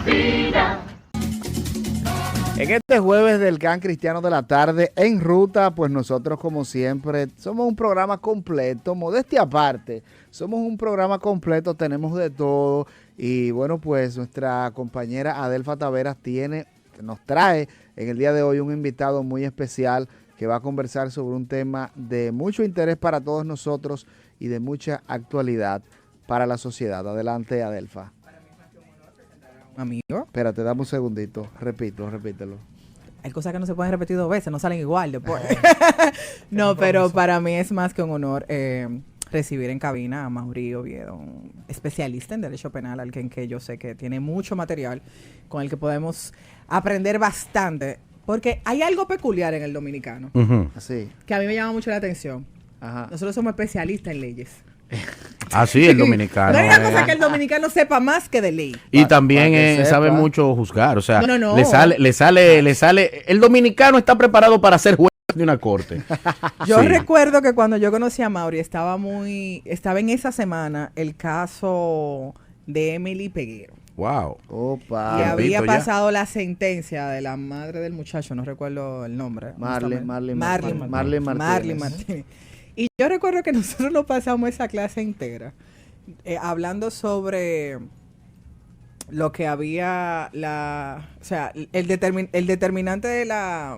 Vida. En este jueves del Can Cristiano de la Tarde, en ruta, pues nosotros como siempre somos un programa completo, modestia aparte, somos un programa completo, tenemos de todo y bueno, pues nuestra compañera Adelfa Taveras nos trae en el día de hoy un invitado muy especial que va a conversar sobre un tema de mucho interés para todos nosotros y de mucha actualidad para la sociedad. Adelante, Adelfa. Amigo. Espérate, dame un segundito. Repítelo. Hay cosas que no se pueden repetir dos veces, no salen igual después. No, pero para mí es más que un honor recibir en cabina a Maury Oviedo, un especialista en Derecho Penal, alguien que yo sé que tiene mucho material con el que podemos aprender bastante, porque hay algo peculiar en el dominicano, Así. que a mí me llama mucho la atención. Ajá. Nosotros somos especialistas en leyes. Ah, sí, el dominicano. No hay una cosa que el dominicano sepa más que de ley. Y también para que sabe sepa. mucho juzgar, o sea, No. le sale, el dominicano está preparado para ser juez de una corte. Yo Sí. recuerdo que cuando yo conocí a Maury estaba en esa semana el caso de Emily Peguero. Wow. Opa. Y había ya. pasado la sentencia de la madre del muchacho, no recuerdo el nombre. Marley Martínez. Martínez. Y yo recuerdo que nosotros nos pasamos esa clase entera hablando sobre lo que había, o sea, el determinante de la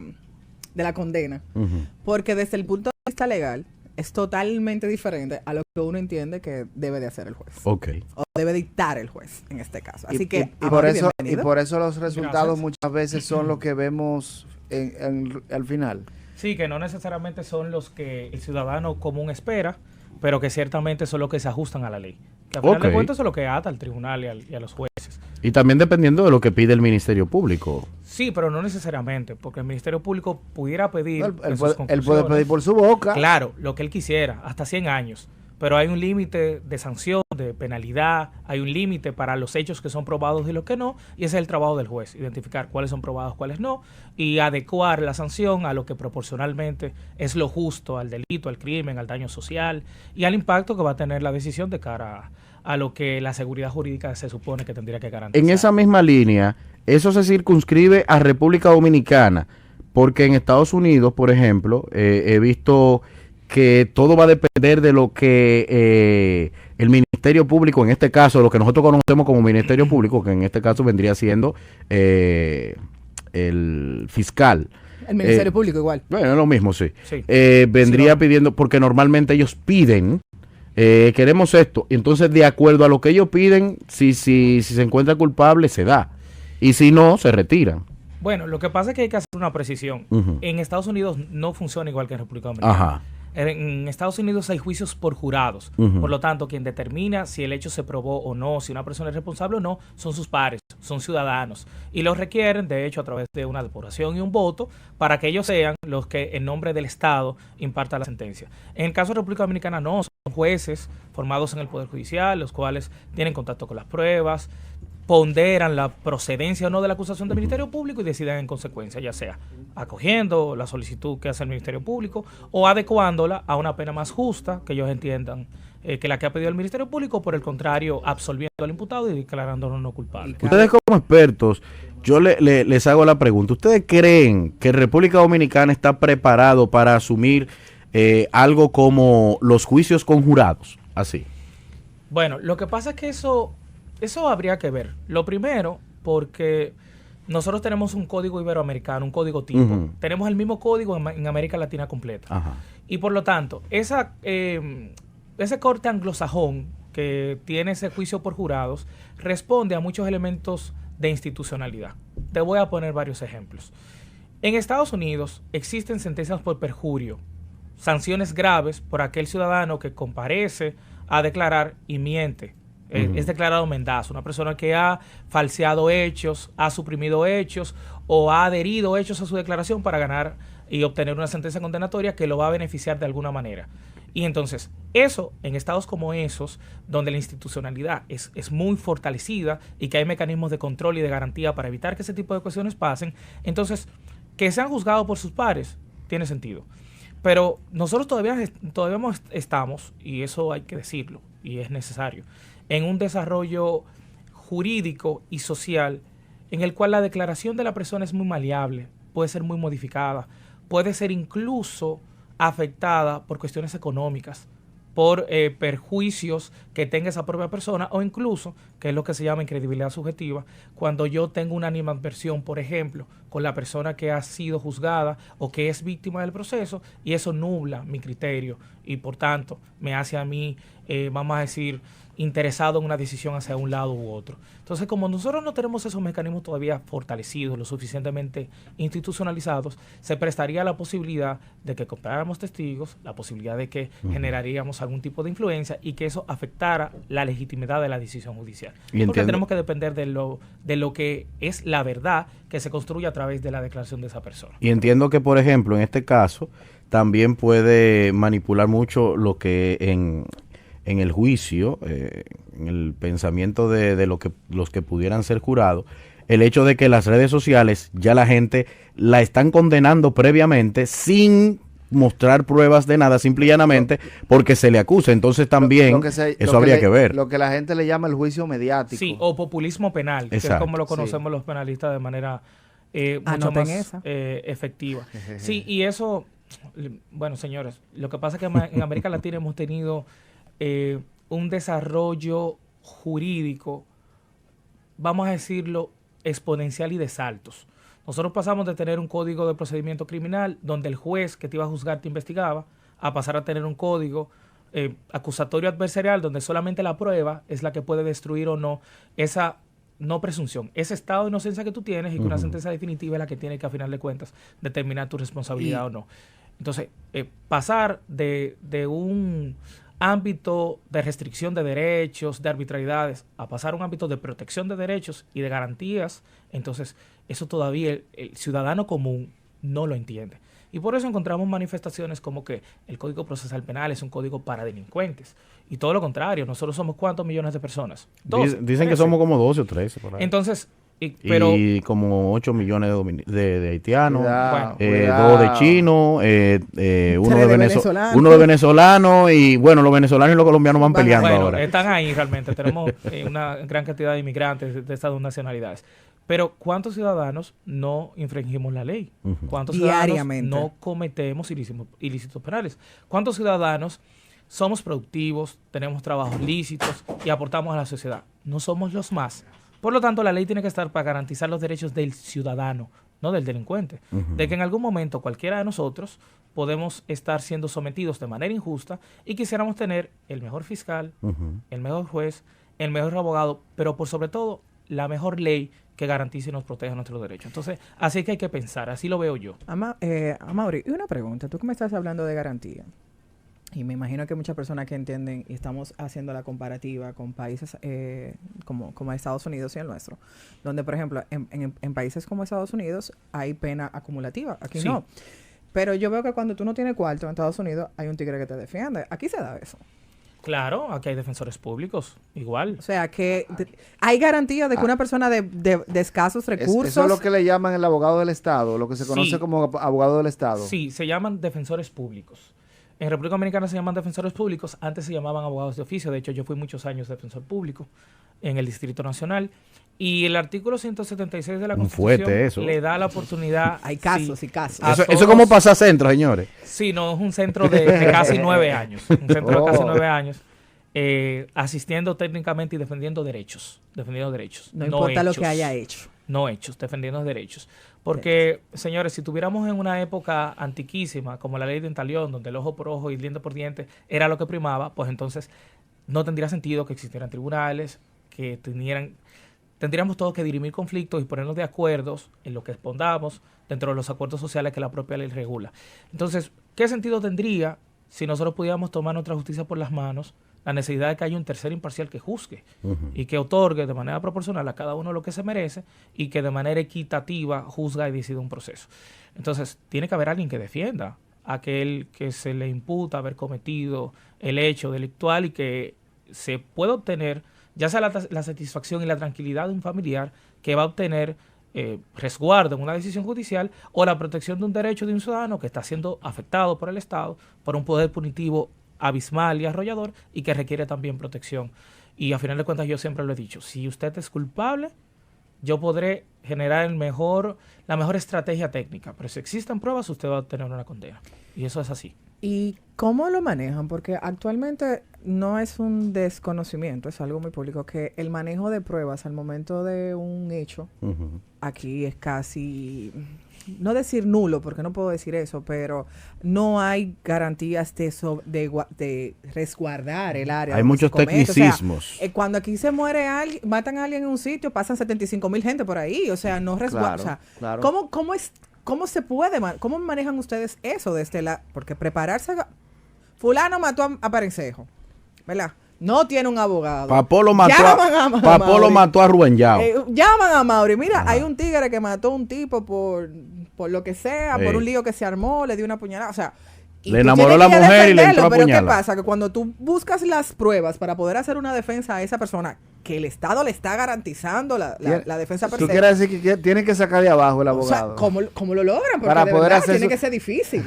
condena. Ujú. Porque desde el punto de vista legal es totalmente diferente a lo que uno entiende que debe de hacer el juez. Ok. O debe dictar el juez en este caso. Así que, y por Amaury, eso bienvenido. por eso los resultados Gracias. muchas veces son los que vemos al final. Sí, que no necesariamente son los que el ciudadano común espera, pero que ciertamente son los que se ajustan a la ley. Que al final de Ok. cuentas son lo que ata al tribunal y a los jueces. Y también dependiendo de lo que pide el Ministerio Público. Sí, pero no necesariamente, porque el Ministerio Público pudiera pedir No, en él sus puede pedir conclusiones, por su boca. claro, lo que él quisiera, hasta 100 años. Pero hay un límite de sanción, de penalidad, hay un límite para los hechos que son probados y los que no, y ese es el trabajo del juez, identificar cuáles son probados, cuáles no, y adecuar la sanción a lo que proporcionalmente es lo justo, al delito, al crimen, al daño social, y al impacto que va a tener la decisión de cara a lo que la seguridad jurídica se supone que tendría que garantizar. En esa misma línea, eso se circunscribe a República Dominicana, porque en Estados Unidos, por ejemplo, he visto que todo va a depender de lo que el Ministerio Público, en este caso, lo que nosotros conocemos como Ministerio Público, que en este caso vendría siendo el fiscal. El Ministerio Público igual. Bueno, es lo mismo, sí. Sí. Vendría Sí, no. pidiendo, porque normalmente ellos piden, queremos esto, y entonces de acuerdo a lo que ellos piden, si se encuentra culpable, se da. Y si no, se retiran. Bueno, lo que pasa es que hay que hacer una precisión. Ujú. En Estados Unidos no funciona igual que en República Dominicana. Ajá. En Estados Unidos hay juicios por jurados. Ujú. Por lo tanto, quien determina si el hecho se probó o no, si una persona es responsable o no, son sus pares, son ciudadanos. Y los requieren, de hecho, a través de una depuración y un voto, para que ellos sean los que, en nombre del Estado, impartan la sentencia. En el caso de República Dominicana, no. Son jueces formados en el Poder Judicial, los cuales tienen contacto con las pruebas, ponderan la procedencia o no de la acusación del Ministerio Público y deciden en consecuencia, ya sea acogiendo la solicitud que hace el Ministerio Público o adecuándola a una pena más justa que ellos entiendan que la que ha pedido el Ministerio Público, por el contrario, absolviendo al imputado y declarándolo no culpable. Ustedes como expertos, yo les hago la pregunta. ¿Ustedes creen que República Dominicana está preparado para asumir algo como los juicios con jurados? Así. Bueno, lo que pasa es que eso habría que ver. Lo primero, porque nosotros tenemos un código iberoamericano, un código tipo. Ujú. Tenemos el mismo código en América Latina completa. Ajá. Y por lo tanto, ese corte anglosajón que tiene ese juicio por jurados responde a muchos elementos de institucionalidad. Te voy a poner varios ejemplos. En Estados Unidos existen sentencias por perjurio, sanciones graves por aquel ciudadano que comparece a declarar y miente. Es declarado mendazo, una persona que ha falseado hechos, ha suprimido hechos o ha adherido hechos a su declaración para ganar y obtener una sentencia condenatoria que lo va a beneficiar de alguna manera. Y entonces, eso, en estados como esos, donde la institucionalidad es muy fortalecida y que hay mecanismos de control y de garantía para evitar que ese tipo de cuestiones pasen, entonces, que sean juzgados por sus pares, tiene sentido. Pero nosotros todavía estamos, y eso hay que decirlo, y es necesario, en un desarrollo jurídico y social en el cual la declaración de la persona es muy maleable, puede ser muy modificada, puede ser incluso afectada por cuestiones económicas, por perjuicios que tenga esa propia persona, o incluso, que es lo que se llama incredibilidad subjetiva, cuando yo tengo una animadversión, por ejemplo, con la persona que ha sido juzgada o que es víctima del proceso, y eso nubla mi criterio y por tanto me hace a mí, vamos a decir, interesado en una decisión hacia un lado u otro. Entonces, como nosotros no tenemos esos mecanismos todavía fortalecidos, lo suficientemente institucionalizados, se prestaría la posibilidad de que compráramos testigos, la posibilidad de que generaríamos algún tipo de influencia y que eso afectara la legitimidad de la decisión judicial. Porque tenemos que depender de lo que es la verdad que se construye a través de la declaración de esa persona. Y entiendo que, por ejemplo, en este caso, también puede manipular mucho lo que en el juicio, en el pensamiento de los que pudieran ser jurados, el hecho de que las redes sociales ya la gente la están condenando previamente sin mostrar pruebas de nada, simple y llanamente porque se le acusa. Entonces también eso habría que ver. Lo que la gente le llama el juicio mediático. Sí, o populismo penal, que es como lo conocemos los penalistas de manera mucho más efectiva. Sí, y eso, bueno, señores, lo que pasa es que en América Latina hemos tenido un desarrollo jurídico, vamos a decirlo, exponencial y de saltos. Nosotros pasamos de tener un código de procedimiento criminal donde el juez que te iba a juzgar te investigaba, a pasar a tener un código acusatorio adversarial donde solamente la prueba es la que puede destruir o no esa no presunción, ese estado de inocencia que tú tienes y que una sentencia definitiva es la que tiene que a final de cuentas determinar tu responsabilidad o no. Entonces, pasar de un ámbito de restricción de derechos, de arbitrariedades, a pasar a un ámbito de protección de derechos y de garantías, entonces eso todavía el ciudadano común no lo entiende. Y por eso encontramos manifestaciones como que el Código Procesal Penal es un código para delincuentes. Y todo lo contrario, nosotros somos ¿cuántos millones de personas? 12, dicen 13. Que somos como 12 o 13 por ahí. Entonces, y como 8 millones de haitianos, bueno, 2 de chinos, uno de venezolano, y bueno, los venezolanos y los colombianos van peleando ahora. Están ahí realmente, tenemos una gran cantidad de inmigrantes de estas dos nacionalidades. Pero ¿cuántos ciudadanos no infringimos la ley? ¿Cuántos ciudadanos no cometemos ilícitos penales? ¿Cuántos ciudadanos somos productivos, tenemos trabajos lícitos y aportamos a la sociedad? No somos los más. Por lo tanto, la ley tiene que estar para garantizar los derechos del ciudadano, no del delincuente. De que en algún momento cualquiera de nosotros podemos estar siendo sometidos de manera injusta y quisiéramos tener el mejor fiscal, el mejor juez, el mejor abogado, pero por sobre todo la mejor ley que garantice y nos proteja nuestros derechos. Entonces, así que hay que pensar, así lo veo yo. Amaury, y una pregunta, tú que me estás hablando de garantía, y me imagino que muchas personas que entienden, y estamos haciendo la comparativa con países como Estados Unidos y el nuestro, donde, por ejemplo, en países como Estados Unidos hay pena acumulativa, aquí sí. No. Pero yo veo que cuando tú no tienes cuarto en Estados Unidos, hay un tigre que te defiende. Aquí se da eso. Claro, aquí hay defensores públicos, igual. O sea, que hay garantía de que una persona de escasos recursos... Eso es lo que le llaman el abogado del Estado, lo que se conoce como abogado del Estado. Sí, se llaman defensores públicos. En República Dominicana se llaman defensores públicos, antes se llamaban abogados de oficio. De hecho, yo fui muchos años defensor público en el Distrito Nacional. Y el artículo 176 de la Constitución le da la oportunidad... Hay casos y casos. Eso es como pasar centro, señores. Sí, no, es un centro de casi 9 años. Un centro de casi 9 años. Asistiendo técnicamente y defendiendo derechos. No importa hechos, lo que haya hecho. No hechos, defendiendo derechos. Porque, señores, si tuviéramos en una época antiquísima, como la ley de Entalión, donde el ojo por ojo y el diente por diente era lo que primaba, pues entonces no tendría sentido que existieran tribunales, que tendríamos todos que dirimir conflictos y ponernos de acuerdo en lo que respondamos dentro de los acuerdos sociales que la propia ley regula. Entonces, ¿qué sentido tendría si nosotros pudiéramos tomar nuestra justicia por las manos? La necesidad de que haya un tercero imparcial que juzgue y que otorgue de manera proporcional a cada uno lo que se merece y que de manera equitativa juzga y decida un proceso. Entonces, tiene que haber alguien que defienda a aquel que se le imputa haber cometido el hecho delictual y que se puede obtener, ya sea la satisfacción y la tranquilidad de un familiar que va a obtener resguardo en una decisión judicial o la protección de un derecho de un ciudadano que está siendo afectado por el Estado, por un poder punitivo abismal y arrollador y que requiere también protección. Y a final de cuentas yo siempre lo he dicho, si usted es culpable, yo podré generar la mejor estrategia técnica. Pero si existen pruebas, usted va a tener una condena. Y eso es así. ¿Y cómo lo manejan? Porque actualmente no es un desconocimiento, es algo muy público, que el manejo de pruebas al momento de un hecho, aquí es casi, no decir nulo, porque no puedo decir eso, pero no hay garantías de resguardar el área. Hay muchos tecnicismos. O sea, cuando aquí se muere alguien, matan a alguien en un sitio, pasan 75,000 gente por ahí, o sea, no resguardan. Claro, O sea, claro. ¿Cómo se puede, cómo manejan ustedes eso desde porque prepararse, fulano mató a Parencejo, ¿verdad? No tiene un abogado. Papolo Mauri. mató a Rubén Yao. Llaman a Mauri. Mira, hay un tigre que mató a un tipo por lo que sea, por un lío que se armó, le dio una puñalada, o sea... Le enamoró a la mujer y le entró a Pero ¿qué puñalada. pasa? Que cuando tú buscas las pruebas para poder hacer una defensa a esa persona, que el Estado le está garantizando la defensa per Tú se. quieres decir que tiene que sacar de abajo el O sea, abogado. ¿cómo lo logran? Porque Para de poder verdad hacer tiene su- que ser difícil.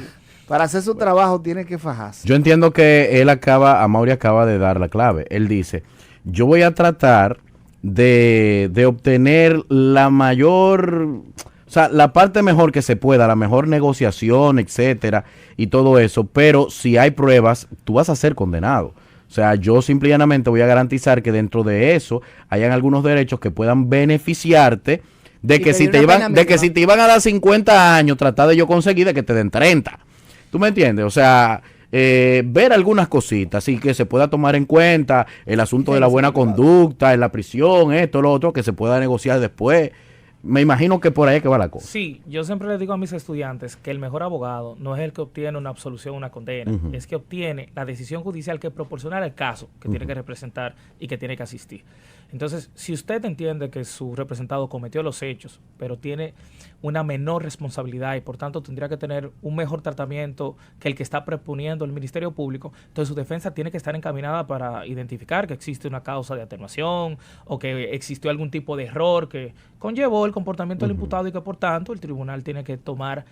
Para hacer su trabajo tiene que fajarse. Yo entiendo que Amaury acaba de dar la clave. Él dice, yo voy a tratar de obtener la mayor, o sea, la parte mejor que se pueda, la mejor negociación, etcétera, y todo eso, pero si hay pruebas, tú vas a ser condenado. O sea, yo simple y llanamente voy a garantizar que dentro de eso hayan algunos derechos que puedan beneficiarte de Y que si pedir te una iban, pena de que mínima. si te iban a dar 50 años, tratar de yo conseguir de que te den 30. ¿Tú me entiendes? O sea, ver algunas cositas y que se pueda tomar en cuenta el asunto de la buena conducta en la prisión, esto, lo otro, que se pueda negociar después. Me imagino que por ahí es que va la cosa. Sí, yo siempre les digo a mis estudiantes que el mejor abogado no es el que obtiene una absolución o una condena, es que obtiene la decisión judicial que proporciona el caso que tiene que representar y que tiene que asistir. Entonces, si usted entiende que su representado cometió los hechos, pero tiene una menor responsabilidad y por tanto tendría que tener un mejor tratamiento que el que está proponiendo el Ministerio Público, entonces su defensa tiene que estar encaminada para identificar que existe una causa de atenuación o que existió algún tipo de error que conllevó el comportamiento del imputado y que por tanto el tribunal tiene que tomar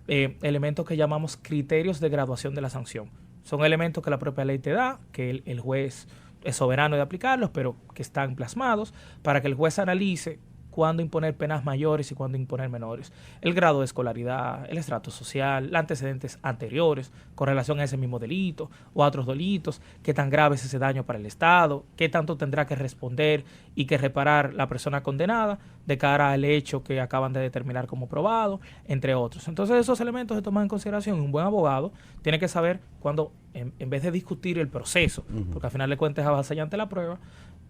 elementos que llamamos criterios de graduación de la sanción. Son elementos que la propia ley te da, que el juez es soberano de aplicarlos, pero que están plasmados para que el juez analice cuándo imponer penas mayores y cuándo imponer menores. El grado de escolaridad, el estrato social, los antecedentes anteriores con relación a ese mismo delito o a otros delitos, qué tan grave es ese daño para el Estado, qué tanto tendrá que responder y que reparar la persona condenada de cara al hecho que acaban de determinar como probado, entre otros. Entonces esos elementos se toman en consideración y un buen abogado tiene que saber cuándo, en vez de discutir el proceso, porque al final de cuentas es avasallante la prueba,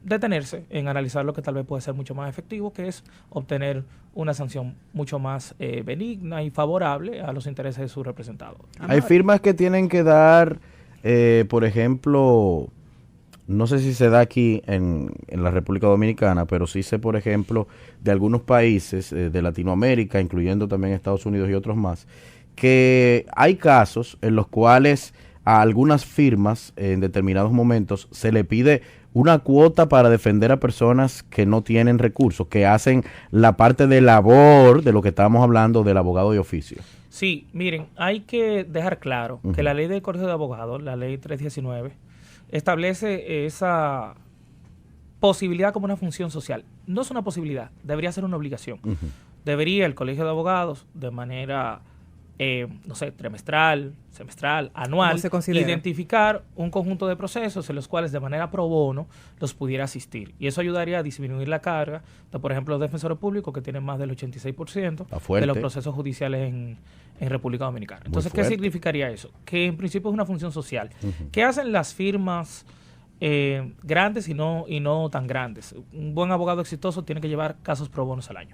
detenerse en analizar lo que tal vez puede ser mucho más efectivo, que es obtener una sanción mucho más benigna y favorable a los intereses de su representado. Hay firmas que tienen que dar, por ejemplo, no sé si se da aquí en la República Dominicana, pero sí sé, por ejemplo, de algunos países de Latinoamérica, incluyendo también Estados Unidos y otros más, que hay casos en los cuales a algunas firmas en determinados momentos se le pide una cuota para defender a personas que no tienen recursos, que hacen la parte de labor de lo que estábamos hablando del abogado de oficio. Sí, miren, hay que dejar claro que la ley del Colegio de Abogados, la ley 319, establece esa posibilidad como una función social. No es una posibilidad, debería ser una obligación. Debería el Colegio de Abogados, de manera, no sé, trimestral, semestral, anual, ¿Cómo se considera? identificar un conjunto de procesos en los cuales de manera pro bono los pudiera asistir. Y eso ayudaría a disminuir la carga de, por ejemplo, los defensores públicos que tienen más del 86% Está fuerte. de los procesos judiciales en República Dominicana. Entonces, ¿qué fuerte. significaría eso? Que en principio es una función social. ¿Qué hacen las firmas grandes y no tan grandes? Un buen abogado exitoso tiene que llevar casos pro bonos al año.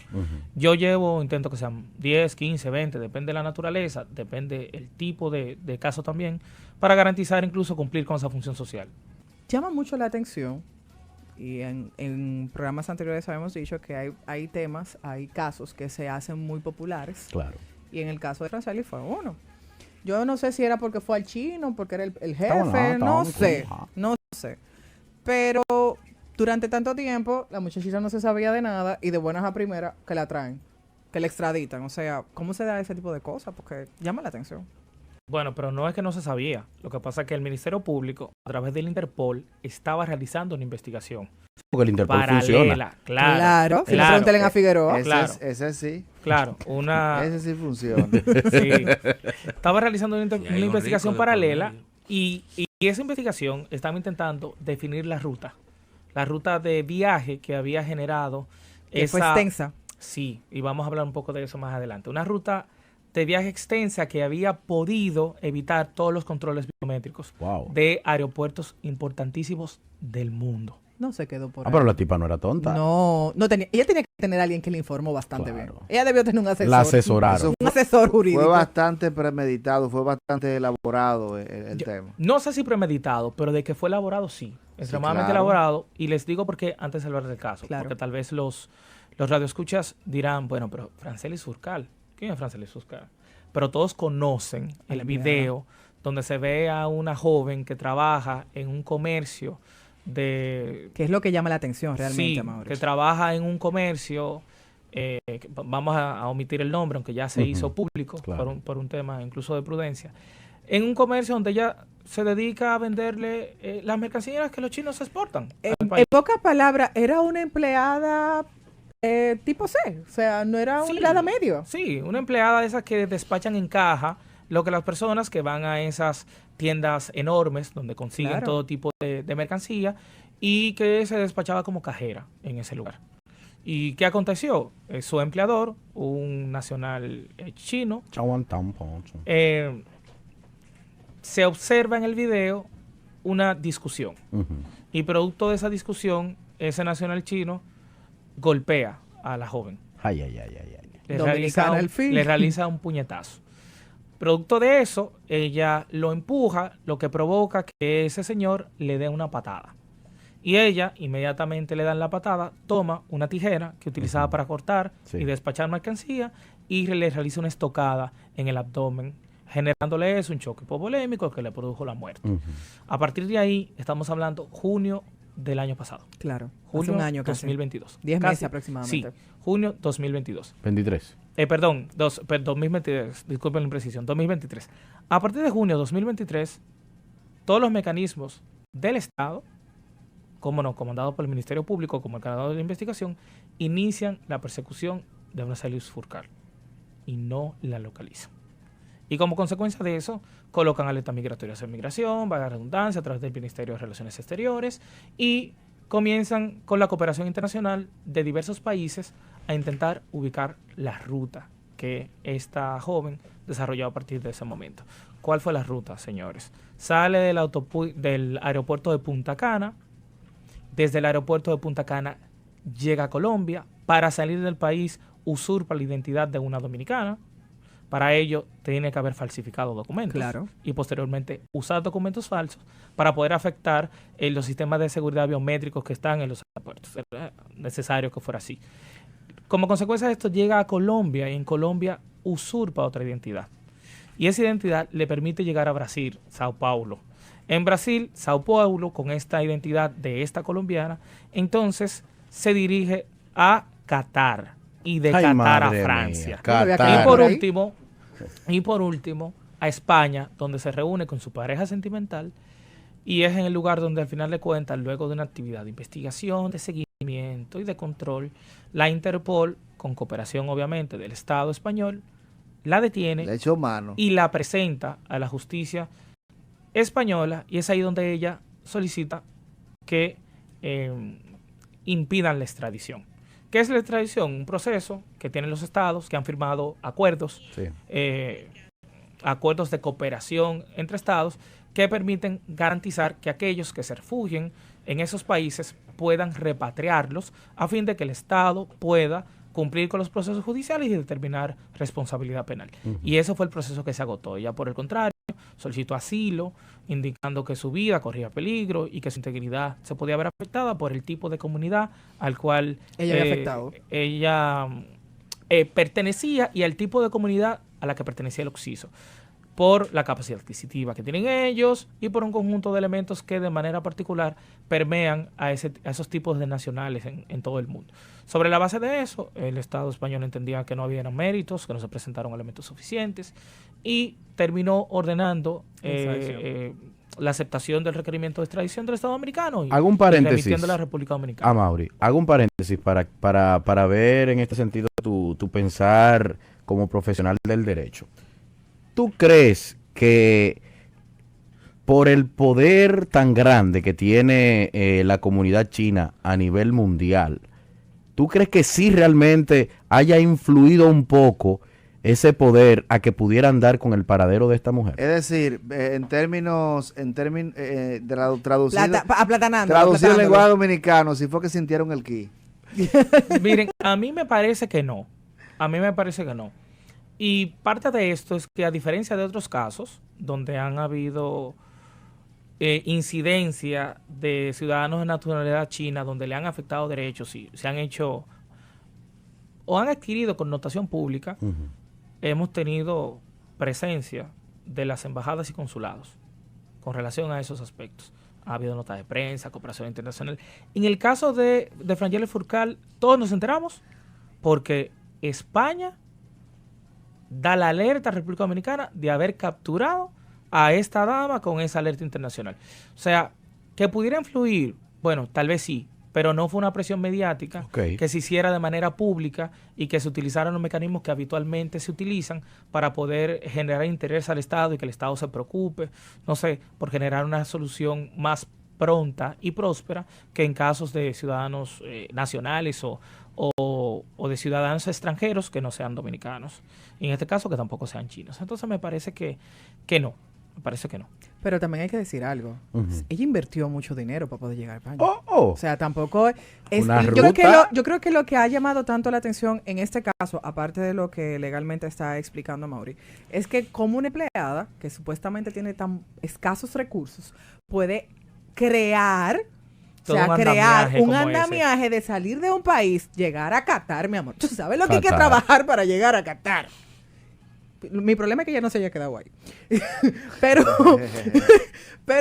Yo intento que sean 10, 15, 20, depende de la naturaleza, depende el tipo de caso también, para garantizar incluso cumplir con esa función social. Llama mucho la atención, y en programas anteriores habíamos dicho que hay temas, hay casos que se hacen muy populares, Claro. y en el caso de Franceli fue uno. Yo no sé si era porque fue al chino, porque era el jefe, Estaba no sé. Pero durante tanto tiempo, la muchachita no se sabía de nada y de buenas a primeras que la traen, que la extraditan. O sea, ¿cómo se da ese tipo de cosas? Porque llama la atención. Bueno, pero no es que no se sabía. Lo que pasa es que el Ministerio Público, a través del Interpol, estaba realizando una investigación Porque el Interpol funciona. paralela. Claro. Claro. Si no, claro. pregúntale a Figueroa. Claro. Ese sí. Claro, Ese sí funciona. sí. Estaba realizando una Y hay una un investigación rico de por paralela medio. y esa investigación estaba intentando definir la ruta de viaje que había generado Que fue extensa. Sí, y vamos a hablar un poco de eso más adelante. Una ruta de viaje extensa que había podido evitar todos los controles biométricos Wow. de aeropuertos importantísimos del mundo. No se quedó por Ah, ahí. pero la tipa no era tonta. No tenía. Ella tenía que tener a alguien que le informó bastante Claro. bien. Ella debió tener un asesor. La asesoraron. Eso Un asesor jurídico. Fue bastante premeditado, fue bastante elaborado el tema. No sé si premeditado, pero de que fue elaborado, sí. Extremadamente claro. elaborado. Y les digo porque antes de hablar del caso. Claro. Porque tal vez los radioescuchas dirán, bueno, pero Francelis Furcal. ¿Quién es Francelis Furcal? Pero todos conocen el Colombiana. video donde se ve a una joven que trabaja en un comercio de... Que es lo que llama la atención realmente, Sí, Mauricio. que trabaja en un comercio, vamos a omitir el nombre, aunque ya se Ujú, hizo público claro. por un tema incluso de prudencia, en un comercio donde ella se dedica a venderle las mercancías que los chinos exportan al En país. pocas palabras, era una empleada tipo C. O sea, no era una Sí. empleada medio. Sí, una empleada de esas que despachan en caja, lo que las personas que van a esas tiendas enormes donde consiguen Claro. todo tipo de mercancía y que se despachaba como cajera en ese lugar. ¿Y qué aconteció? Su empleador, un nacional chino, Chawan tampon. se observa en el video una discusión. Ujú. Y producto de esa discusión, ese nacional chino golpea a la joven. Ay, ay, ay, ay, ay. Dominicana al fin. Le realiza un puñetazo. Producto de eso, ella lo empuja, lo que provoca que ese señor le dé una patada. Y ella inmediatamente le dan la patada, toma una tijera que utilizaba para cortar Sí. y despachar mercancía y le realiza una estocada en el abdomen, generándole eso un choque hipovolémico que le produjo la muerte. Ujú. A partir de ahí, estamos hablando junio del año pasado. Claro. Junio Hace un año casi. 2022. 10 Casi. meses aproximadamente. Sí, junio 2022. 23. Perdón, 2023, disculpen la imprecisión, 2023. A partir de junio 2023, todos los mecanismos del Estado, como no, comandados por el Ministerio Público, como el canal de investigación, inician la persecución de Francelis Furcal y no la localizan. Y como consecuencia de eso, colocan alertas migratorias en migración, vaga redundancia, a través del Ministerio de Relaciones Exteriores y comienzan con la cooperación internacional de diversos países a intentar ubicar la ruta que esta joven desarrolló a partir de ese momento. ¿Cuál fue la ruta, señores? Sale del aeropuerto de Punta Cana, desde el aeropuerto de Punta Cana llega a Colombia, para salir del país usurpa la identidad de una dominicana, para ello tiene que haber falsificado documentos Claro. y posteriormente usar documentos falsos para poder afectar los sistemas de seguridad biométricos que están en los aeropuertos. Era necesario que fuera así. Como consecuencia de esto llega a Colombia y en Colombia usurpa otra identidad. Y esa identidad le permite llegar a Brasil, Sao Paulo. En Brasil, Sao Paulo, con esta identidad de esta colombiana, entonces se dirige a Qatar y de Ay, Qatar a madre mía, Francia. Qatar. Y por Ahí. último, a España, donde se reúne con su pareja sentimental y es en el lugar donde al final de cuentas, luego de una actividad de investigación, de seguimiento y de control, la Interpol, con cooperación obviamente del Estado español, la detiene Le echó mano. y la presenta a la justicia española y es ahí donde ella solicita que impidan la extradición. ¿Qué es la extradición? Un proceso que tienen los estados que han firmado acuerdos, Sí. acuerdos de cooperación entre estados que permiten garantizar que aquellos que se refugien en esos países puedan repatriarlos a fin de que el Estado pueda cumplir con los procesos judiciales y determinar responsabilidad penal. Ujú. Y eso fue el proceso que se agotó. Ella, por el contrario, solicitó asilo, indicando que su vida corría peligro y que su integridad se podía ver afectada por el tipo de comunidad al cual Ella había afectado. ella pertenecía y al tipo de comunidad a la que pertenecía el Oxiso. por la capacidad adquisitiva que tienen ellos y por un conjunto de elementos que de manera particular permean a esos tipos de nacionales en todo el mundo. Sobre la base de eso, el Estado español entendía que no había méritos, que no se presentaron elementos suficientes y terminó ordenando la aceptación del requerimiento de extradición del Estado americano y, hago un paréntesis, y remitiendo a la República Dominicana. Mauri, hago un paréntesis para ver en este sentido tu pensar como profesional del derecho. ¿Tú crees que por el poder tan grande que tiene la comunidad china a nivel mundial, tú crees que sí realmente haya influido un poco ese poder a que pudieran dar con el paradero de esta mujer? Es decir, Aplatanando. traducir el lenguaje dominicano, si fue que sintieron el ki. Miren, a mí me parece que no. A mí me parece que no. Y parte de esto es que, a diferencia de otros casos donde han habido incidencia de ciudadanos de nacionalidad china donde le han afectado derechos y se han hecho o han adquirido connotación pública, hemos tenido presencia de las embajadas y consulados con relación a esos aspectos. Ha habido notas de prensa, cooperación internacional. En el caso de Frangela Furcal, todos nos enteramos porque España da la alerta a República Dominicana de haber capturado a esta dama con esa alerta internacional. O sea, que pudiera influir, bueno, tal vez sí, pero no fue una presión mediática que se hiciera de manera pública y que se utilizaran los mecanismos que habitualmente se utilizan para poder generar interés al Estado y que el Estado se preocupe, no sé, por generar una solución más pronta y próspera que en casos de ciudadanos nacionales o de ciudadanos extranjeros que no sean dominicanos. Y en este caso que tampoco sean chinos. Entonces me parece que no. Me parece que no. Pero también hay que decir algo. Ella invirtió mucho dinero para poder llegar a España. O sea, tampoco es... Una yo creo que lo que ha llamado tanto la atención en este caso, aparte de lo que legalmente está explicando Mauri, es que como una empleada que supuestamente tiene tan escasos recursos, puede crear un andamiaje de salir de un país, llegar a Qatar, mi amor. Tú sabes lo que hay que trabajar para llegar a Qatar. Mi problema es que ella no se haya quedado ahí. pero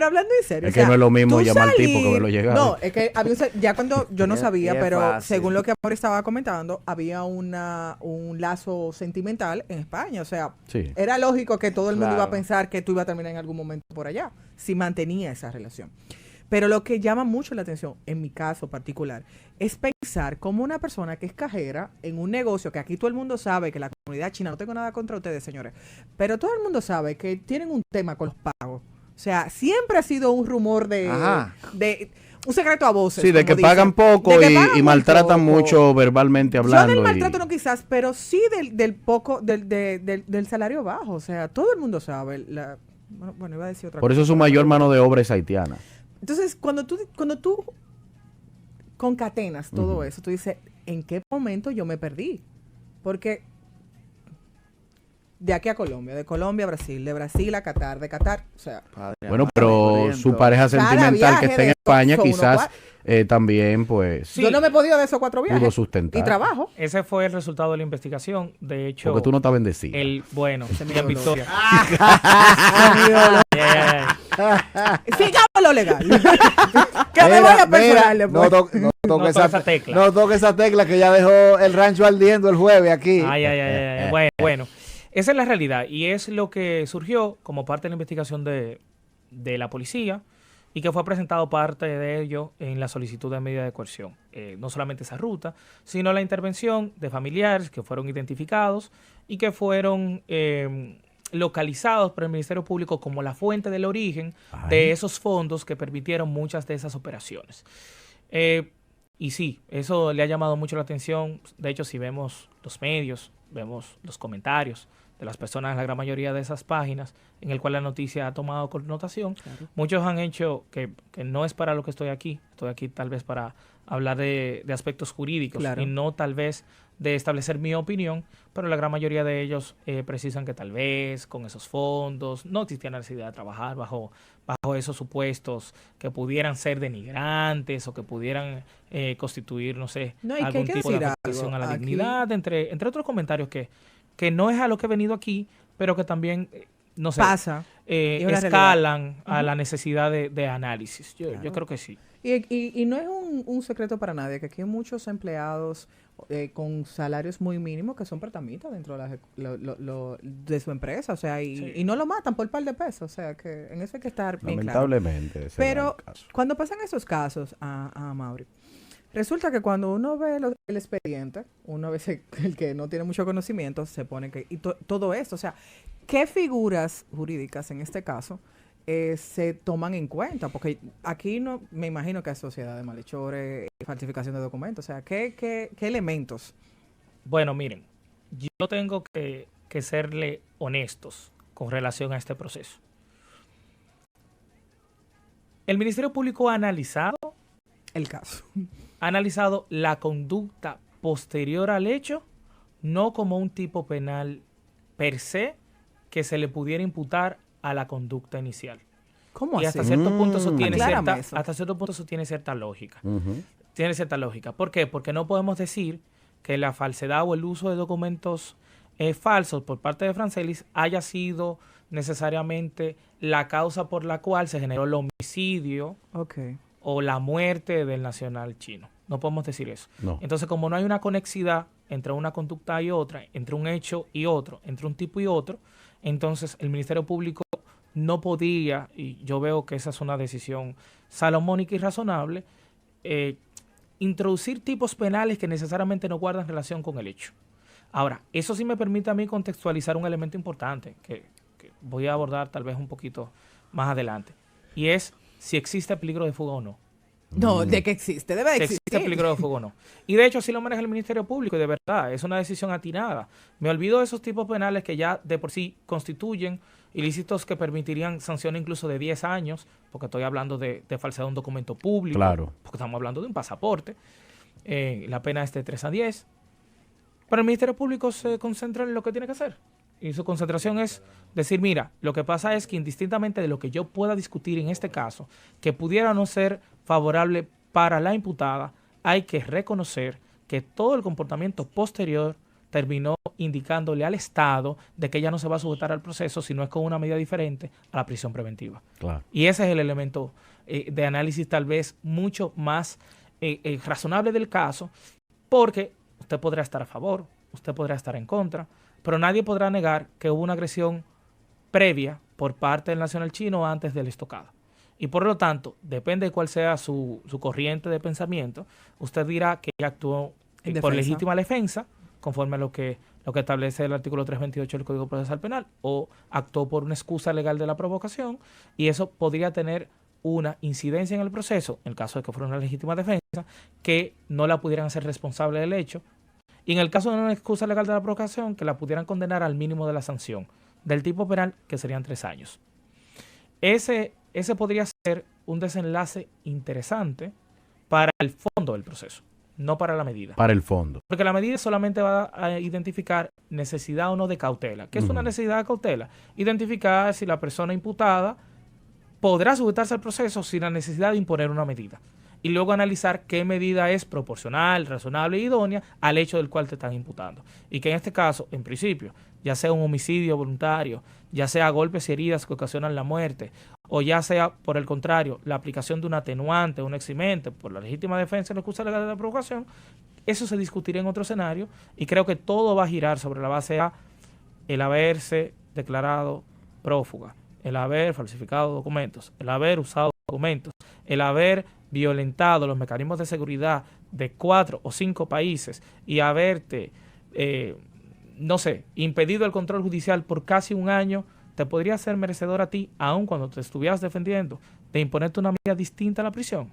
hablando en serio. Es que no es lo mismo llamar al tipo que verlo llegar. No, es que ya cuando yo no sabía, pero fácil. según lo que Amor estaba comentando, había un lazo sentimental en España. O sea, era lógico que todo el mundo iba a pensar que tú ibas a terminar en algún momento por allá, si mantenía esa relación. Pero lo que llama mucho la atención, en mi caso particular, es pensar como una persona que es cajera en un negocio que aquí todo el mundo sabe que la comunidad china, no tengo nada contra ustedes, señores, pero todo el mundo sabe que tienen un tema con los pagos. O sea, siempre ha sido un rumor de un secreto a voces. Sí, de que pagan poco y maltratan mucho verbalmente hablando. Yo del maltrato no quizás, pero sí del poco, del salario bajo. O sea, todo el mundo sabe. Bueno, iba a decir otra cosa. Por eso su mayor mano de obra es haitiana. Entonces, cuando tú concatenas todo eso, tú dices, ¿en qué momento yo me perdí? Porque de aquí a Colombia, de Colombia a Brasil, de Brasil a Qatar, de Qatar, o sea... Bueno, pero su pareja sentimental que está en España quizás también, pues... Sí. Yo no me he podido de esos 4 viajes. Pudo sustentar. Y trabajo. Ese fue el resultado de la investigación. De hecho... Porque tú no estás bendecido. Bueno, Miriam Victoria. Sigamos lo legal. Que me voy a personal. No toque esa tecla que ya dejó el rancho ardiendo el jueves aquí. Bueno, esa es la realidad y es lo que surgió como parte de la investigación de la policía y que fue presentado parte de ello en la solicitud de medida de coerción. No solamente esa ruta, sino la intervención de familiares que fueron identificados y que fueron localizados por el Ministerio Público como la fuente del origen de esos fondos que permitieron muchas de esas operaciones. Y sí, eso le ha llamado mucho la atención. De hecho, si vemos los medios, vemos los comentarios de las personas, la gran mayoría de esas páginas, en el cual la noticia ha tomado connotación. Claro. Muchos han hecho que no es para lo que estoy aquí tal vez para hablar de aspectos jurídicos y no tal vez de establecer mi opinión, pero la gran mayoría de ellos precisan que tal vez con esos fondos no existía necesidad de trabajar bajo esos supuestos que pudieran ser denigrantes o que pudieran constituir, no sé, algún tipo de afectación a la dignidad, entre otros comentarios que no es a lo que he venido aquí, pero que también no sé, Pasa. Es una escalan a la necesidad de análisis. Yo creo que sí. Y no es un secreto para nadie que aquí hay muchos empleados con salarios muy mínimos que son pretamitas dentro de, de su empresa, o sea, y no lo matan por un par de pesos, o sea, que en eso hay que estar bien claro. Lamentablemente. Pero cuando pasan esos casos a Mauri, resulta que cuando uno ve el expediente, uno a veces, el que no tiene mucho conocimiento, se pone que, y todo esto, o sea, ¿qué figuras jurídicas en este caso se toman en cuenta? Porque aquí no me imagino que hay sociedad de malhechores, falsificación de documentos, o sea, ¿qué elementos? Bueno, miren, yo tengo que serle honestos con relación a este proceso. El Ministerio Público ha analizado El caso. ha analizado la conducta posterior al hecho, no como un tipo penal per se que se le pudiera imputar a la conducta inicial. ¿Cómo y así? hasta cierto punto eso tiene Aclárame eso. hasta cierto punto eso tiene cierta lógica. Ujú. Tiene cierta lógica. ¿Por qué? Porque no podemos decir que la falsedad o el uso de documentos falsos por parte de Francelis haya sido necesariamente la causa por la cual se generó el homicidio Okay. o la muerte del nacional chino. No podemos decir eso. No. Entonces, como no hay una conexidad entre una conducta y otra, entre un hecho y otro, entre un tipo y otro, entonces el Ministerio Público no podía, y yo veo que esa es una decisión salomónica y razonable, introducir tipos penales que necesariamente no guardan relación con el hecho. Ahora, eso sí me permite a mí contextualizar un elemento importante que voy a abordar tal vez un poquito más adelante, y es si existe peligro de fuga o no. No, de que existe, debe de Si existir. existe peligro de fuga o no. Y de hecho así lo maneja el Ministerio Público y de verdad es una decisión atinada. Me olvido de esos tipos penales que ya de por sí constituyen ilícitos que permitirían sanciones incluso de 10 años, porque estoy hablando de falsedad de un documento público, Claro. porque estamos hablando de un pasaporte. La pena es de 3 a 10. Pero el Ministerio Público se concentra en lo que tiene que hacer. Y su concentración es decir, mira, lo que pasa es que indistintamente de lo que yo pueda discutir en este caso, que pudiera no ser favorable para la imputada, hay que reconocer que todo el comportamiento posterior terminó indicándole al Estado de que ella no se va a sujetar al proceso, sino es con una medida diferente a la prisión preventiva. Claro. Y ese es el elemento de análisis tal vez mucho más razonable del caso, porque usted podrá estar a favor, usted podrá estar en contra, pero nadie podrá negar que hubo una agresión previa por parte del nacional chino antes de la estocada. Y por lo tanto, depende de cuál sea su corriente de pensamiento, usted dirá que ella actuó por legítima defensa, conforme a lo que establece el artículo 328 del Código Procesal Penal, o actuó por una excusa legal de la provocación, y eso podría tener una incidencia en el proceso, en el caso de que fuera una legítima defensa, que no la pudieran hacer responsable del hecho, y en el caso de una excusa legal de la provocación, que la pudieran condenar al mínimo de la sanción, del tipo penal, que serían 3 años. Ese podría ser un desenlace interesante para el fondo del proceso, no para la medida. Para el fondo. Porque la medida solamente va a identificar necesidad o no de cautela. ¿Qué es una necesidad de cautela? Identificar si la persona imputada podrá sujetarse al proceso sin la necesidad de imponer una medida. Y luego analizar qué medida es proporcional, razonable e idónea al hecho del cual te están imputando. Y que en este caso, en principio, ya sea un homicidio voluntario, ya sea golpes y heridas que ocasionan la muerte, o ya sea, por el contrario, la aplicación de un atenuante, un eximente, por la legítima defensa y la excusa legal de la provocación, eso se discutirá en otro escenario, y creo que todo va a girar sobre la base a el haberse declarado prófuga, el haber falsificado documentos, el haber usado documentos, el haber violentado los mecanismos de seguridad de 4 o 5 países y haberte, impedido el control judicial por casi un año, te podría ser merecedor a ti, aun cuando te estuvieras defendiendo, de imponerte una medida distinta a la prisión.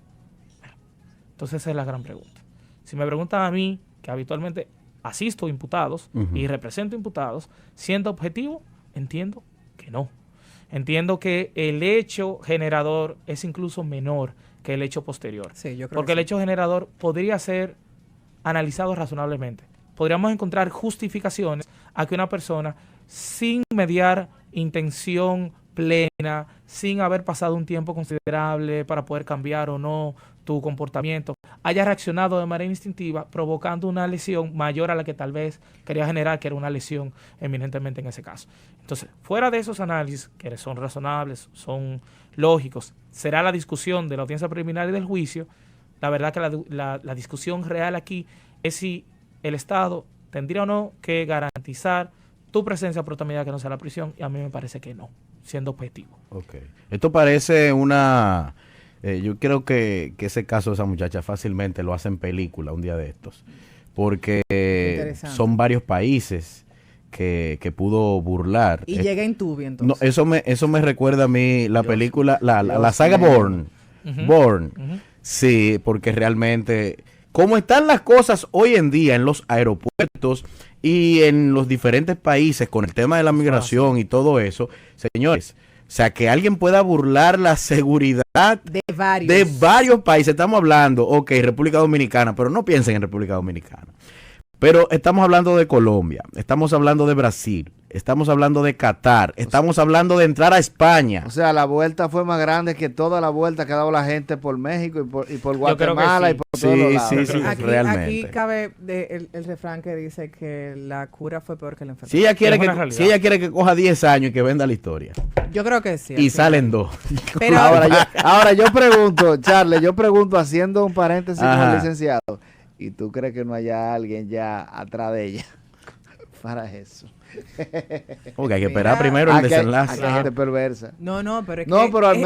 Entonces esa es la gran pregunta. Si me preguntan a mí, que habitualmente asisto a imputados y represento imputados, siendo objetivo, entiendo que no. Entiendo que el hecho generador es incluso menor que el hecho posterior. Sí, yo creo porque el hecho generador podría ser analizado razonablemente. Podríamos encontrar justificaciones a que una persona, sin mediar intención plena, sin haber pasado un tiempo considerable para poder cambiar o no tu comportamiento, haya reaccionado de manera instintiva, provocando una lesión mayor a la que tal vez quería generar, que era una lesión eminentemente en ese caso. Entonces, fuera de esos análisis, que son razonables, son lógicos, será la discusión de la audiencia preliminar y del juicio. La verdad que la discusión real aquí es si el Estado tendría o no que garantizar tu presencia por otra medida que no sea la prisión, y a mí me parece que no, siendo objetivo. Okay. Esto parece una... yo creo que ese caso de esa muchacha fácilmente lo hacen película un día de estos, porque son varios países que pudo burlar. Y llega en Tubi, entonces. No, eso me recuerda a mí la película, la saga Bourne. Bourne. Sí, porque realmente, como están las cosas hoy en día en los aeropuertos y en los diferentes países con el tema de la migración y todo eso, señores, o sea, que alguien pueda burlar la seguridad de varios países. Estamos hablando, ok, República Dominicana, pero no piensen en República Dominicana. Pero estamos hablando de Colombia, estamos hablando de Brasil, estamos hablando de Qatar, estamos hablando de entrar a España. O sea, la vuelta fue más grande que toda la vuelta que ha dado la gente por México y por Guatemala sí. y por todos los lados. Sí, realmente. Aquí cabe el refrán que dice que la cura fue peor que la enfermedad. Si ella quiere que coja 10 años y que venda la historia. Yo creo que sí. Y salen 2. Pero ahora yo pregunto, Charles, haciendo un paréntesis con el licenciado, ¿y tú crees que no haya alguien ya atrás de ella para eso? Porque hay que esperar primero el desenlace. Hay gente perversa. Pero es que... No, pero al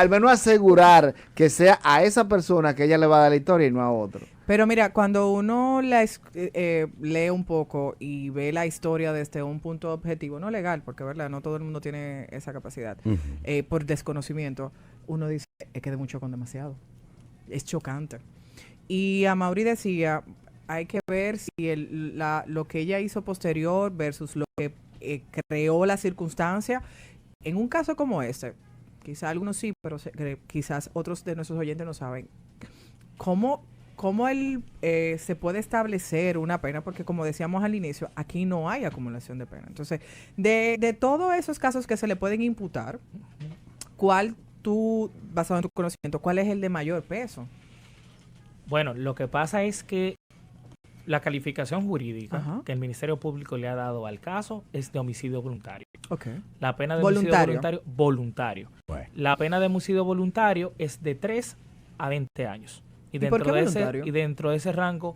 menos asegurar que sea a esa persona que ella le va a dar la historia y no a otro. Pero mira, cuando uno lee un poco y ve la historia desde un punto objetivo, no legal, porque verdad, no todo el mundo tiene esa capacidad, por desconocimiento, uno dice, es que de mucho con demasiado. Es chocante. Y Amaury decía, hay que ver si lo que ella hizo posterior versus lo que creó la circunstancia. En un caso como este, quizás algunos sí, pero quizás otros de nuestros oyentes no saben, ¿cómo se puede establecer una pena? Porque como decíamos al inicio, aquí no hay acumulación de pena. Entonces, de todos esos casos que se le pueden imputar, ¿cuál tú, basado en tu conocimiento, cuál es el de mayor peso? Bueno, lo que pasa es que la calificación jurídica que el Ministerio Público le ha dado al caso es de homicidio voluntario. Okay. La pena de homicidio voluntario. Bueno. La pena de homicidio voluntario es de 3 a 20 años. Y dentro de ese rango...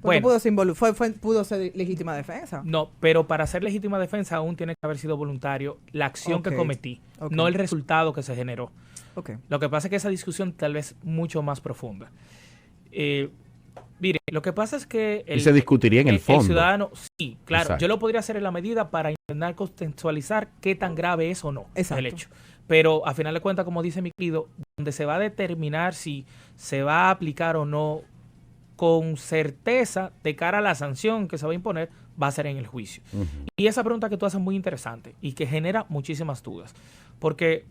Bueno, pudo ser legítima defensa. No, pero para ser legítima defensa aún tiene que haber sido voluntario la acción que cometí, no el resultado que se generó. Lo que pasa es que esa discusión tal vez mucho más profunda. Mire, lo que pasa es que... y se discutiría en el fondo. El ciudadano, sí, claro. Exacto. Yo lo podría hacer en la medida para intentar contextualizar qué tan grave es o no el hecho. Pero a final de cuentas, como dice mi querido, donde se va a determinar si se va a aplicar o no con certeza de cara a la sanción que se va a imponer, va a ser en el juicio. Y esa pregunta que tú haces es muy interesante y que genera muchísimas dudas. Porque,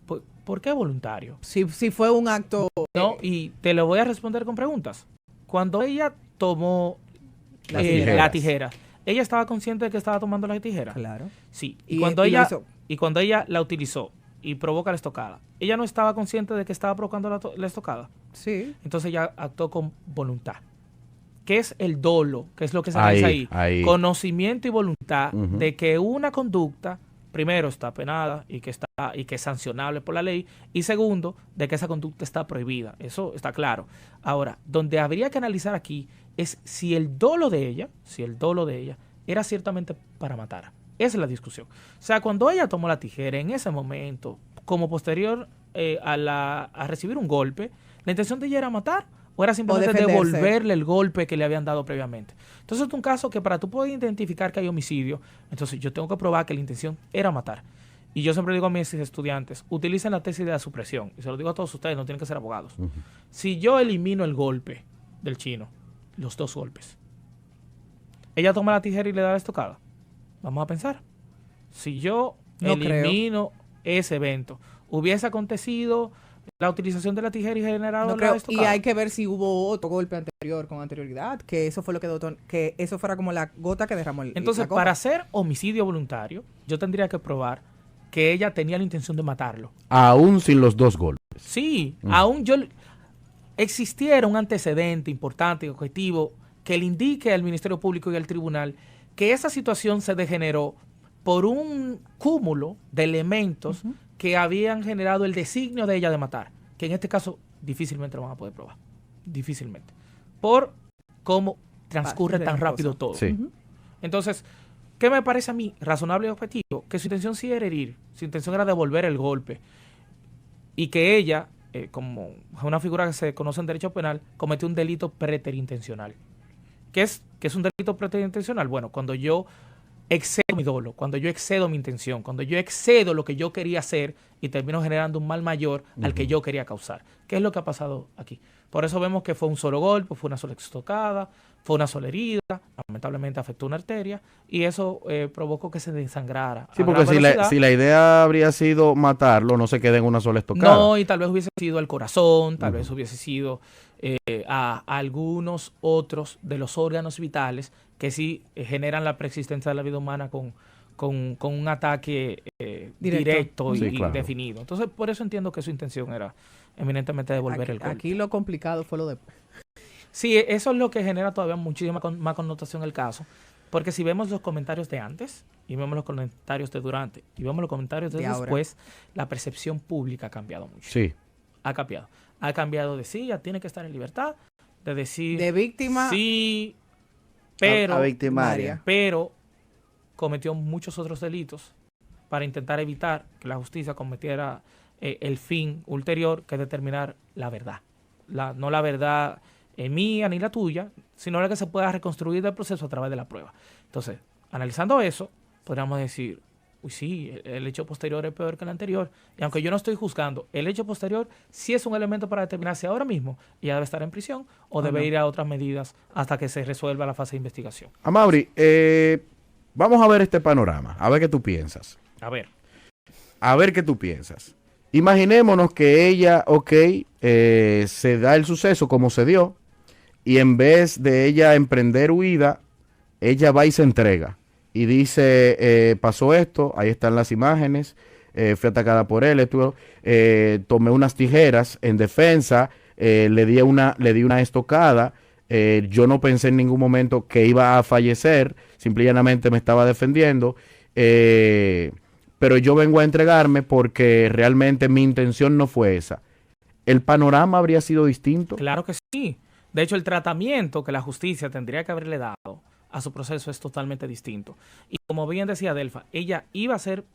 ¿por qué voluntario? Si fue un acto... No, y te lo voy a responder con preguntas. Cuando ella tomó la tijera, ¿ella estaba consciente de que estaba tomando la tijera? Claro. Sí. Y cuando ella la utilizó y provoca la estocada, ¿ella no estaba consciente de que estaba provocando la estocada? Sí. Entonces ella actuó con voluntad. ¿Qué es el dolo? ¿Qué es lo que se dice ahí? Conocimiento y voluntad de que una conducta, primero, está penada y que es sancionable por la ley, y segundo, de que esa conducta está prohibida. Eso está claro. Ahora, donde habría que analizar aquí es si el dolo de ella era ciertamente para matar. Esa es la discusión. O sea, cuando ella tomó la tijera en ese momento, como posterior a recibir un golpe, ¿la intención de ella era matar o era simplemente devolverle el golpe que le habían dado previamente? Entonces es un caso que para tú poder identificar que hay homicidio, entonces yo tengo que probar que la intención era matar. Y yo siempre digo a mis estudiantes, utilicen la tesis de la supresión. Y se lo digo a todos ustedes, no tienen que ser abogados. Si yo elimino el golpe del chino, los 2 golpes, ella toma la tijera y le da la estocada. Vamos a pensar. Si yo elimino ese evento, hubiese acontecido la utilización de la tijera y generado la estocada. Y hay que ver si hubo otro golpe anterior con anterioridad, que eso fue lo que eso fuera como la gota que derramó el... Entonces, para hacer homicidio voluntario, yo tendría que probar que ella tenía la intención de matarlo. Aún sin los 2 golpes. Sí, aún yo... existiera un antecedente importante y objetivo que le indique al Ministerio Público y al tribunal que esa situación se degeneró por un cúmulo de elementos que habían generado el designio de ella de matar, que en este caso difícilmente lo van a poder probar, difícilmente, por cómo transcurre tan rápido todo. Sí. Entonces, ¿qué me parece a mí razonable y objetivo? Que su intención sí era herir, su intención era devolver el golpe, y que ella, como una figura que se conoce en derecho penal, cometió un delito preterintencional. ¿Qué es un delito preterintencional? Bueno, cuando yo excedo mi dolo, cuando yo excedo mi intención, cuando yo excedo lo que yo quería hacer y termino generando un mal mayor al que yo quería causar. ¿Qué es lo que ha pasado aquí? Por eso vemos que fue un solo golpe, fue una sola estocada, fue una sola herida, lamentablemente afectó una arteria y eso provocó que se desangrara. Sí, porque si la idea habría sido matarlo, no se quede en una sola estocada. No, y tal vez hubiese sido al corazón, tal vez hubiese sido a algunos otros de los órganos vitales que sí generan la preexistencia de la vida humana con un ataque directo Sí, y claro. definido. Entonces, por eso entiendo que su intención era eminentemente devolver el golpe. Aquí lo complicado fue lo de... Sí, eso es lo que genera todavía muchísima más connotación el caso. Porque si vemos los comentarios de antes, y vemos los comentarios de durante, y vemos los comentarios de después, la percepción pública ha cambiado mucho. Sí. Ha cambiado. Ha cambiado de sí, ya tiene que estar en libertad, de decir... De víctima... Sí, pero... A victimaria. Pero cometió muchos otros delitos para intentar evitar que la justicia cometiera el fin ulterior, que es determinar la verdad. No la verdad mía ni la tuya, sino la que se pueda reconstruir del proceso a través de la prueba. Entonces, analizando eso, podríamos decir, uy, sí, el hecho posterior es peor que el anterior. Y aunque yo no estoy juzgando, el hecho posterior sí es un elemento para determinar si ahora mismo ella debe estar en prisión o debe ir a otras medidas hasta que se resuelva la fase de investigación. Amaury, vamos a ver este panorama, a ver qué tú piensas. A ver. A ver qué tú piensas. Imaginémonos que ella, se da el suceso como se dio, y en vez de ella emprender huida, ella va y se entrega. Y dice, pasó esto, ahí están las imágenes, fui atacada por él, tomé unas tijeras en defensa, le di una estocada, yo no pensé en ningún momento que iba a fallecer, simple y llanamente me estaba defendiendo, pero yo vengo a entregarme porque realmente mi intención no fue esa. ¿El panorama habría sido distinto? Claro que sí. De hecho, el tratamiento que la justicia tendría que haberle dado a su proceso es totalmente distinto. Y como bien decía Adelfa, ella iba a ser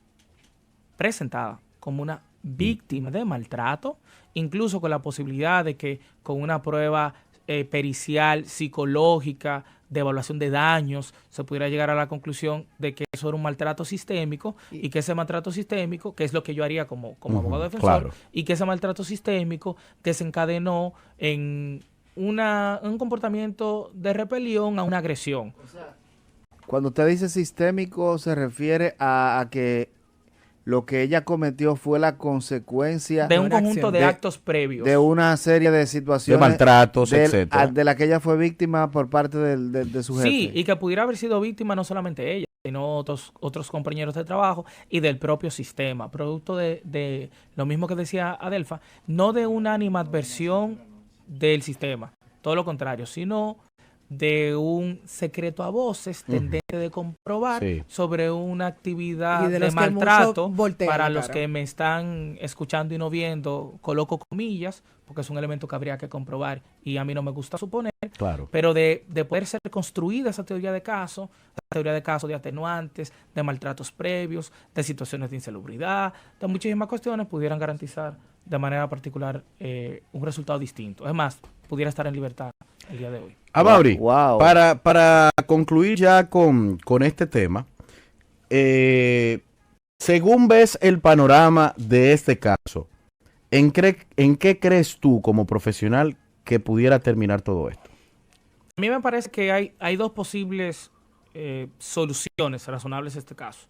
presentada como una víctima de maltrato, incluso con la posibilidad de que con una prueba pericial, psicológica, de evaluación de daños, se pudiera llegar a la conclusión de que eso era un maltrato sistémico y que ese maltrato sistémico, que es lo que yo haría como abogado defensor, claro. y que ese maltrato sistémico desencadenó en un comportamiento de repelión a una agresión. Cuando usted dice sistémico, se refiere a que lo que ella cometió fue la consecuencia De un una conjunto acción. de actos previos. de una serie de De situaciones maltratos, etcétera. de la que ella fue víctima por parte de su jefe. Sí, y que pudiera haber sido víctima no solamente ella, sino otros compañeros de trabajo y del propio sistema, producto de lo mismo que decía Adelfa, no de una animadversión del sistema, todo lo contrario, sino de un secreto a voces tendente de comprobar sobre una actividad Y de de los que maltrato. mucho voltean Para la los cara. que me están escuchando y no viendo, coloco comillas, porque es un elemento que habría que comprobar y a mí no me gusta suponer, Claro. pero de poder ser construida esa teoría de caso, de atenuantes, de maltratos previos, de situaciones de insalubridad, de muchísimas cuestiones, pudieran garantizar de manera particular un resultado distinto. Es más, pudiera estar en libertad el día de hoy. Amaury, Wow. para concluir ya con este tema, según ves el panorama de este caso, ¿en qué crees tú como profesional que pudiera terminar todo esto? A mí me parece que hay dos posibles soluciones razonables a este caso.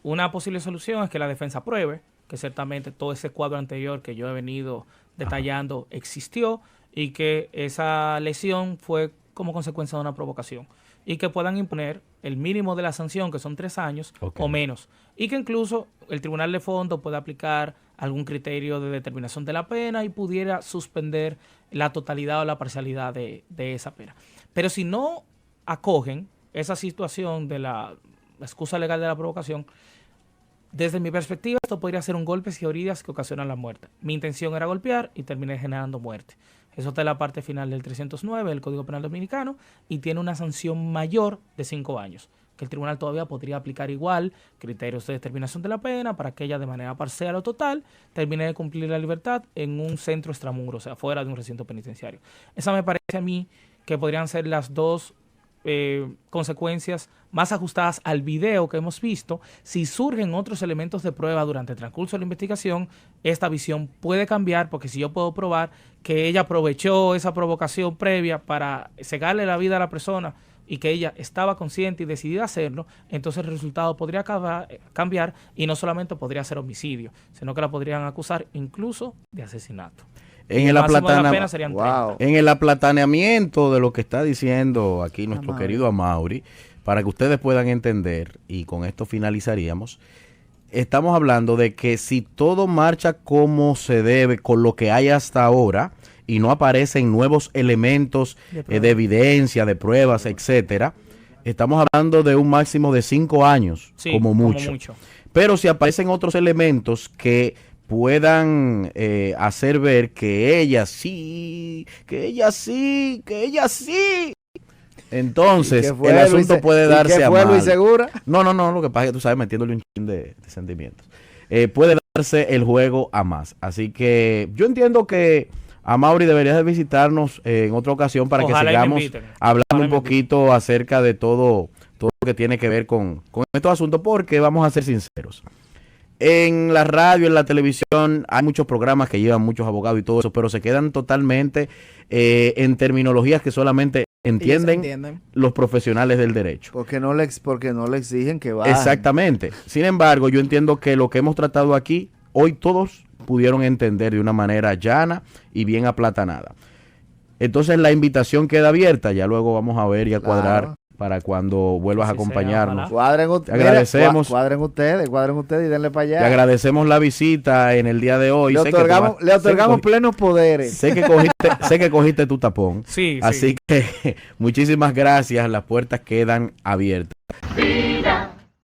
Una posible solución es que la defensa pruebe que ciertamente todo ese cuadro anterior que yo he venido detallando existió y que esa lesión fue como consecuencia de una provocación. y que puedan imponer el mínimo de la sanción, que son 3 años o menos, y que incluso el Tribunal de Fondo pueda aplicar algún criterio de determinación de la pena y pudiera suspender la totalidad o la parcialidad de esa pena. Pero si no acogen esa situación de la excusa legal de la provocación, desde mi perspectiva, esto podría ser un golpes y heridas que ocasionan la muerte. Mi intención era golpear y terminé generando muerte. Eso está en la parte final del 309 del Código Penal Dominicano y tiene una sanción mayor de 5 años, que el tribunal todavía podría aplicar igual criterios de determinación de la pena para que ella de manera parcial o total termine de cumplir la libertad en un centro extramuro, o sea, fuera de un recinto penitenciario. Esa me parece a mí que podrían ser las dos consecuencias más ajustadas al video que hemos visto. Si surgen otros elementos de prueba durante el transcurso de la investigación, esta visión puede cambiar, porque si yo puedo probar que ella aprovechó esa provocación previa para cegarle la vida a la persona y que ella estaba consciente y decidida a hacerlo, entonces el resultado podría cambiar y no solamente podría ser homicidio, sino que la podrían acusar incluso de asesinato. En el aplataneamiento de lo que está diciendo aquí nuestro querido Amaury, para que ustedes puedan entender, y con esto finalizaríamos, estamos hablando de que si todo marcha como se debe, con lo que hay hasta ahora, y no aparecen nuevos elementos de evidencia, de pruebas, etcétera, estamos hablando de un máximo de 5 años, sí, como mucho. Pero si aparecen otros elementos que puedan hacer ver que ella sí, entonces el asunto puede darse a mal. ¿Luis Segura? No, lo que pasa es que tú sabes, metiéndole un chin de sentimientos. Puede darse el juego a más. Así que yo entiendo que Amaury deberías de visitarnos en otra ocasión para que sigamos hablando un poquito acerca de todo lo que tiene que ver con estos asuntos, porque vamos a ser sinceros. En la radio, en la televisión, hay muchos programas que llevan muchos abogados y todo eso, pero se quedan totalmente en terminologías que solamente entienden los profesionales del derecho. Porque no le exigen que vayan. Exactamente. Sin embargo, yo entiendo que lo que hemos tratado aquí, hoy todos pudieron entender de una manera llana y bien aplatanada. Entonces la invitación queda abierta, ya luego vamos a ver y a cuadrar para cuando vuelvas a acompañarnos. Cuadren ustedes y denle para allá. Te agradecemos la visita en el día de hoy. Le otorgamos plenos poderes. Sé que cogiste tu tapón. Sí, así que muchísimas gracias. Las puertas quedan abiertas.